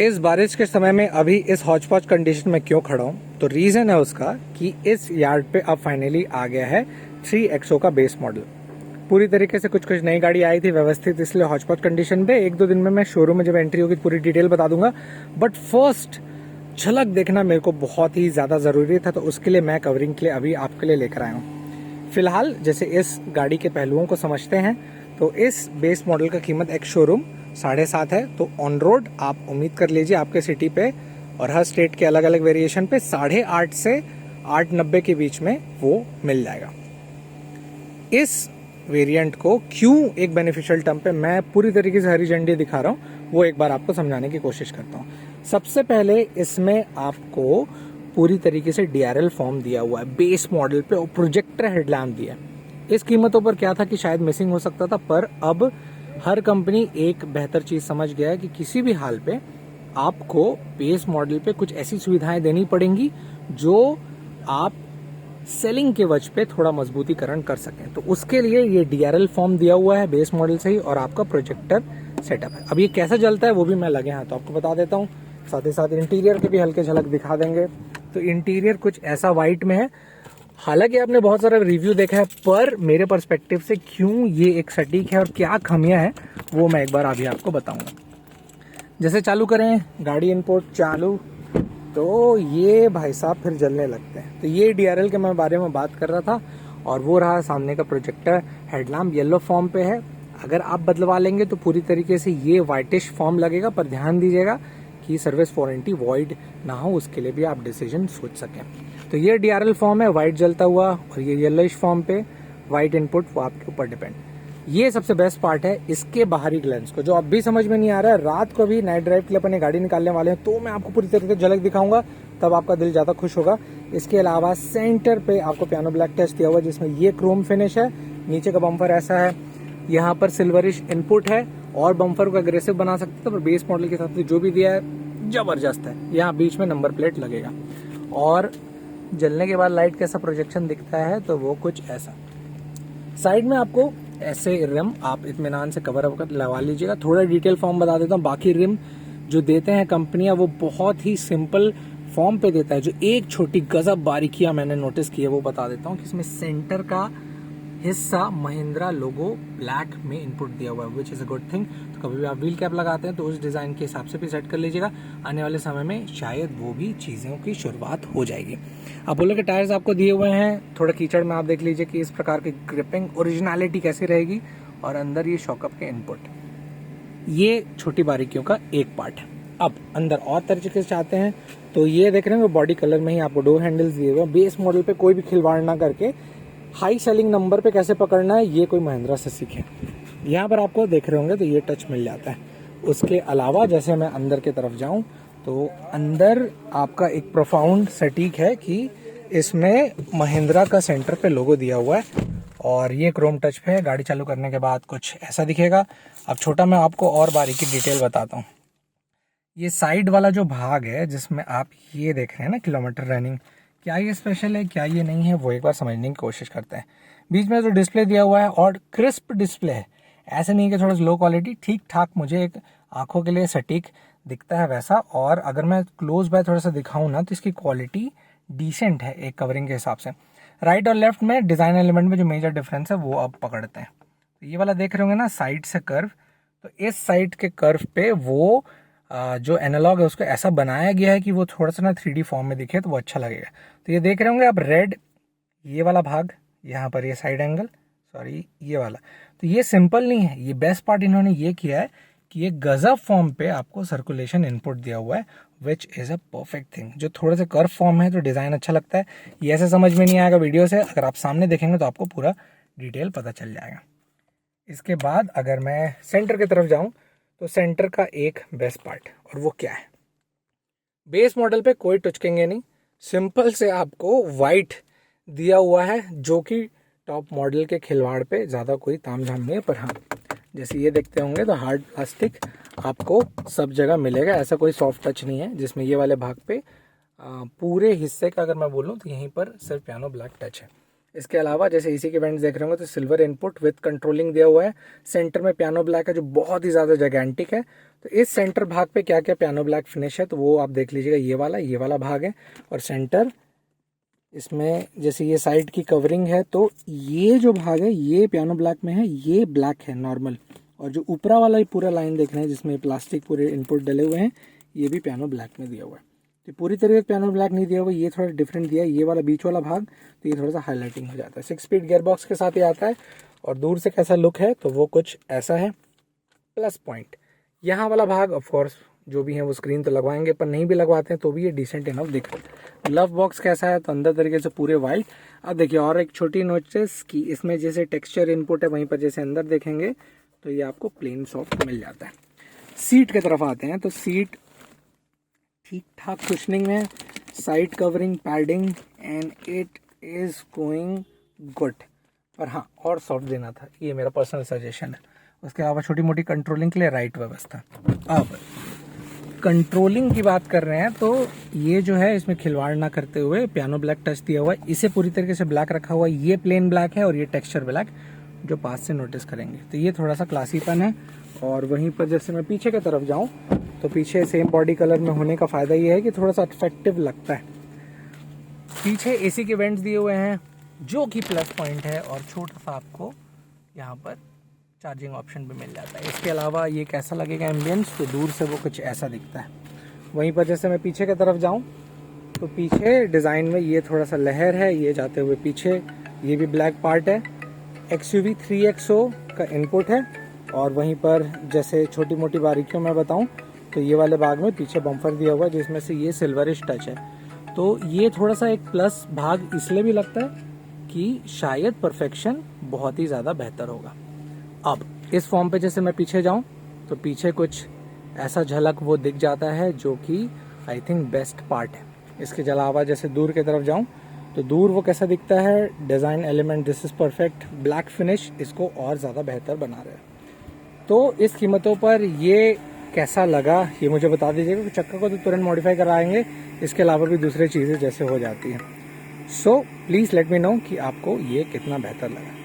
इस बारिश के समय में अभी इस हौच पौच कंडीशन में क्यों खड़ा हूँ, तो रीज़न है उसका कि इस यार्ड पे अब फाइनली आ गया है 3XO का बेस मॉडल। पूरी तरीके से कुछ नई गाड़ी आई थी व्यवस्थित, इसलिए हौच पौच कंडीशन पे 1-2 दिन में मैं शोरूम में जब एंट्री होगी पूरी डिटेल बता दूंगा। बट फर्स्ट झलक देखना मेरे को बहुत ही ज़्यादा ज़रूरी था, तो उसके लिए मैं कवरिंग के लिए अभी आपके लिए लेकर आया हूँ। फिलहाल जैसे इस गाड़ी के पहलुओं को समझते हैं, तो इस बेस मॉडल का कीमत एक शोरूम 7.5 है, तो ऑन रोड आप उम्मीद कर लीजिए आपके सिटी पे और हर स्टेट के अलग अलग वेरिएशन पे 8.5 से 8.90 के बीच में वो मिल जाएगा। इस वेरिएंट को क्यों एक बेनिफिशियल टर्म पे मैं पूरी तरीके से हरी झंडी दिखा रहा हूँ, वो एक बार आपको समझाने की कोशिश करता हूँ। सबसे पहले इसमें आपको पूरी तरीके से DRL फॉर्म दिया हुआ है बेस मॉडल पे और प्रोजेक्टर हेडलैम्प दिया है। इस कीमतों पर क्या था कि शायद मिसिंग हो सकता था, पर अब हर कंपनी एक बेहतर चीज समझ गया है कि किसी भी हाल पे आपको बेस मॉडल पे कुछ ऐसी सुविधाएं देनी पड़ेंगी जो आप सेलिंग के वजह पे थोड़ा मजबूतीकरण कर सकें। तो उसके लिए ये DRL फॉर्म दिया हुआ है बेस मॉडल से ही, और आपका प्रोजेक्टर सेटअप है। अब ये कैसे चलता है वो भी मैं लगे हाथ तो आपको बता देता हूँ, साथ ही साथ इंटीरियर के भी हल्के झलक दिखा देंगे। तो इंटीरियर कुछ ऐसा वाइट में है, हालांकि आपने बहुत सारा रिव्यू देखा है, पर मेरे पर्सपेक्टिव से क्यों ये एक सटीक है और क्या खामियां हैं वो मैं एक बार अभी आपको बताऊंगा। जैसे चालू करें गाड़ी इनपुट चालू, तो ये भाई साहब फिर जलने लगते हैं। तो ये DRL के मैं बारे में बात कर रहा था, और वो रहा सामने का प्रोजेक्टर हेडलैम्प येलो फॉर्म पे है। अगर आप बदलवा लेंगे तो पूरी तरीके से ये वाइटिश फॉर्म लगेगा, पर ध्यान दीजिएगा कि सर्विस वारंटी वॉइड ना हो, उसके लिए भी आप डिसीजन सोच सकें। तो ये DRL फॉर्म है वाइट जलता हुआ, और ये येलोइश फॉर्म पे वाइट इनपुट, वो आपके ऊपर डिपेंड। ये सबसे बेस्ट पार्ट है। इसके बाहरी ग्लेंस को जो अब भी समझ में नहीं आ रहा है, रात को भी नाइट ड्राइव के लिए अपनी गाड़ी निकालने वाले हैं तो मैं आपको पूरी तरीके से झलक दिखाऊंगा, तब आपका दिल ज्यादा खुश होगा। इसके अलावा सेंटर पे आपको पियानो ब्लैक टच दिया हुआ है, जिसमें ये क्रोम फिनिश है। नीचे का बम्पर ऐसा है, यहाँ पर सिल्वरिश इनपुट है, और बम्पर को अग्रेसिव बना सकते थे, पर बेस मॉडल के हिसाब से जो भी दिया है जबरदस्त है। यहाँ बीच में नंबर प्लेट लगेगा, और जलने के बाद लाइट कैसा प्रोजेक्शन दिखता है, तो वो कुछ ऐसा। साइड में आपको ऐसे रिम आप इत्मीनान से कवर अप लगा लीजिएगा। थोड़ा डिटेल फॉर्म बता देता हूँ, बाकी रिम जो देते हैं कंपनियां वो बहुत ही सिंपल फॉर्म पे देता है। जो एक छोटी गजब बारीकियां मैंने नोटिस की है वो बता देता हूँ कि इसमें सेंटर का हिस्सा महिंद्रा लोगो ब्लैक में इनपुट दिया हुआ है, which is a good thing. तो कभी भी आप व्हील कैप लगाते हैं तो उस डिजाइन के हिसाब से भी सेट कर लीजिएगा। आने वाले समय में शायद वो भी चीजों की शुरुआत हो जाएगी। अपोलो के टायर्स आपको दिए हुए हैं, थोड़ा कीचड़ में आप देख लीजिए कि इस प्रकार की ग्रिपिंग ओरिजिनलिटी कैसी रहेगी, और अंदर ये शॉकअप के इनपुट। ये छोटी बारीकियों का एक पार्ट है। अब अंदर और तरीके से चाहते हैं तो ये देख रहे हैं बॉडी कलर में ही आपको डोर हैंडल्स दिए हुए हैं। बेस मॉडल पे कोई भी खिलवाड़ ना करके हाई सेलिंग नंबर पे कैसे पकड़ना है ये कोई महिंद्रा से सीखे। यहाँ पर आपको देख रहे होंगे तो ये टच मिल जाता है। उसके अलावा जैसे मैं अंदर की तरफ जाऊं तो अंदर आपका एक प्रोफाउंड सटीक है कि इसमें महिंद्रा का सेंटर पे लोगो दिया हुआ है, और ये क्रोम टच पे है। गाड़ी चालू करने के बाद कुछ ऐसा दिखेगा। अब छोटा मैं आपको और बारीकी डिटेल बताता हूँ। ये साइड वाला जो भाग है जिसमें आप ये देख रहे हैं ना किलोमीटर रनिंग, क्या ये स्पेशल है क्या ये नहीं है, वो एक बार समझने की कोशिश करते हैं। बीच में जो डिस्प्ले दिया हुआ है और क्रिस्प डिस्प्ले है, ऐसे नहीं कि थोड़ा लो क्वालिटी, ठीक ठाक मुझे एक आंखों के लिए सटीक दिखता है वैसा। और अगर मैं क्लोज बाय थोड़ा सा दिखाऊं ना तो इसकी क्वालिटी डिसेंट है एक कवरिंग के हिसाब से। राइट और लेफ्ट में डिजाइन एलिमेंट में जो मेजर डिफरेंस है वो अब पकड़ते हैं। तो ये वाला देख रहे होंगे ना साइड से कर्व, तो इस साइड के कर्व पे वो जो एनालॉग है उसको ऐसा बनाया गया है कि वो थोड़ा सा ना 3D फॉर्म में दिखे तो वो अच्छा लगेगा। तो ये देख रहे होंगे आप रेड, ये वाला भाग यहाँ पर, ये साइड एंगल, सॉरी ये वाला। तो ये सिंपल नहीं है, ये बेस्ट पार्ट इन्होंने ये किया है कि ये गजब फॉर्म पे आपको सर्कुलेशन इनपुट दिया हुआ है, which is a perfect thing. जो थोड़ा सा कर्व फॉर्म है तो डिज़ाइन अच्छा लगता है। ये ऐसे समझ में नहीं आएगा वीडियो से, अगर आप सामने देखेंगे तो आपको पूरा डिटेल पता चल जाएगा। इसके बाद अगर मैं सेंटर की तरफ जाऊं तो सेंटर का एक बेस्ट पार्ट, और वो क्या है, बेस मॉडल पे कोई टचकेंगे नहीं, सिंपल से आपको वाइट दिया हुआ है, जो कि टॉप मॉडल के खिलवाड़ पे ज़्यादा कोई तामझाम नहीं है। पर हाँ, जैसे ये देखते होंगे तो हार्ड प्लास्टिक आपको सब जगह मिलेगा, ऐसा कोई सॉफ्ट टच नहीं है। जिसमें ये वाले भाग पे पूरे हिस्से का अगर मैं बोलूँ तो यहीं पर सिर्फ पियानो ब्लैक टच है। इसके अलावा जैसे इसी के वेंट्स देख रहे होंगे तो सिल्वर इनपुट विद कंट्रोलिंग दिया हुआ है। सेंटर में पियानो ब्लैक है जो बहुत ही ज़्यादा जैगेंटिक है। तो इस सेंटर भाग पे क्या क्या पियानो ब्लैक फिनिश है तो वो आप देख लीजिएगा। ये वाला भाग है और सेंटर इसमें जैसे ये साइड की कवरिंग है तो ये जो भाग है ये पियानो ब्लैक में है, ये ब्लैक है नॉर्मल। और जो ऊपरा वाला ही पूरा लाइन देख रहे हैं जिसमें प्लास्टिक पूरे इनपुट डले हुए हैं ये भी पियानो ब्लैक में दिया हुआ है। तो पूरी तरीके से पियानो ब्लैक नहीं दिया हुआ, ये थोड़ा डिफरेंट दिया है। ये वाला बीच वाला भाग तो ये थोड़ा सा हाईलाइटिंग हो जाता है। 6 स्पीड गियर बॉक्स के साथ ये आता है और दूर से कैसा लुक है तो वो कुछ ऐसा है। प्लस पॉइंट यहाँ वाला भाग ऑफकोर्स जो भी है वो स्क्रीन तो लगवाएंगे, पर नहीं भी लगवाते हैं तो भी ये डिसेंट इनफ दिख रहा है। ग्लव बॉक्स कैसा है तो अंदर तरीके से पूरे वाइट। अब देखिए और एक छोटी नोटिस कि इसमें जैसे टेक्सचर इनपुट है वहीं पर जैसे अंदर देखेंगे तो ये आपको प्लेन सॉफ्ट मिल जाता है। सीट की तरफ आते हैं तो सीट ठीक ठाक कुशनिंग है, side covering, padding and it is going good. पर हाँ और सॉफ्ट देना था, ये मेरा पर्सनल सजेशन है। उसके अलावा छोटी मोटी कंट्रोलिंग के लिए राइट व्यवस्था। अब कंट्रोलिंग की बात कर रहे हैं तो ये जो है इसमें खिलवाड़ ना करते हुए पियानो ब्लैक टच दिया हुआ है, इसे पूरी तरीके से ब्लैक रखा हुआ है। ये प्लेन ब्लैक है और ये टेक्सचर ब्लैक जो पास से नोटिस करेंगे तो ये थोड़ा सा क्लासीपन है। और वहीं पर जैसे मैं पीछे की तरफ जाऊं तो पीछे सेम बॉडी कलर में होने का फायदा ये है कि थोड़ा सा अट्रैक्टिव लगता है। पीछे एसी के वेंट्स दिए हुए हैं जो कि प्लस पॉइंट है और छोटा सा आपको यहाँ पर चार्जिंग ऑप्शन भी मिल जाता है। इसके अलावा ये कैसा लगेगा एम्बियंस तो दूर से वो कुछ ऐसा दिखता है। वहीं पर जैसे मैं पीछे की तरफ जाऊं तो पीछे डिज़ाइन में ये थोड़ा सा लहर है, ये जाते हुए पीछे ये भी ब्लैक पार्ट है। XUV 3XO का इनपुट है और वहीं पर जैसे छोटी मोटी बारीकियों में बताऊं तो ये वाले भाग में पीछे बम्पर दिया हुआ है जिसमें से ये सिल्वरिश टच है। तो ये थोड़ा सा एक प्लस भाग इसलिए भी लगता है कि शायद परफेक्शन बहुत ही ज़्यादा बेहतर होगा। अब इस फॉर्म पे जैसे मैं पीछे जाऊं तो पीछे कुछ ऐसा झलक वो दिख जाता है जो कि आई थिंक बेस्ट पार्ट है। इसके अलावा जैसे दूर की तरफ जाऊं तो दूर वो कैसा दिखता है, design element this is perfect, black finish इसको और ज़्यादा बेहतर बना रहे हैं। तो इस कीमतों पर ये कैसा लगा ये मुझे बता दीजिएगा। चक्का को तो तुरंत मॉडिफाई कराएंगे, इसके अलावा भी दूसरी चीज़ें जैसे हो जाती हैं। So please let me know कि आपको ये कितना बेहतर लगा।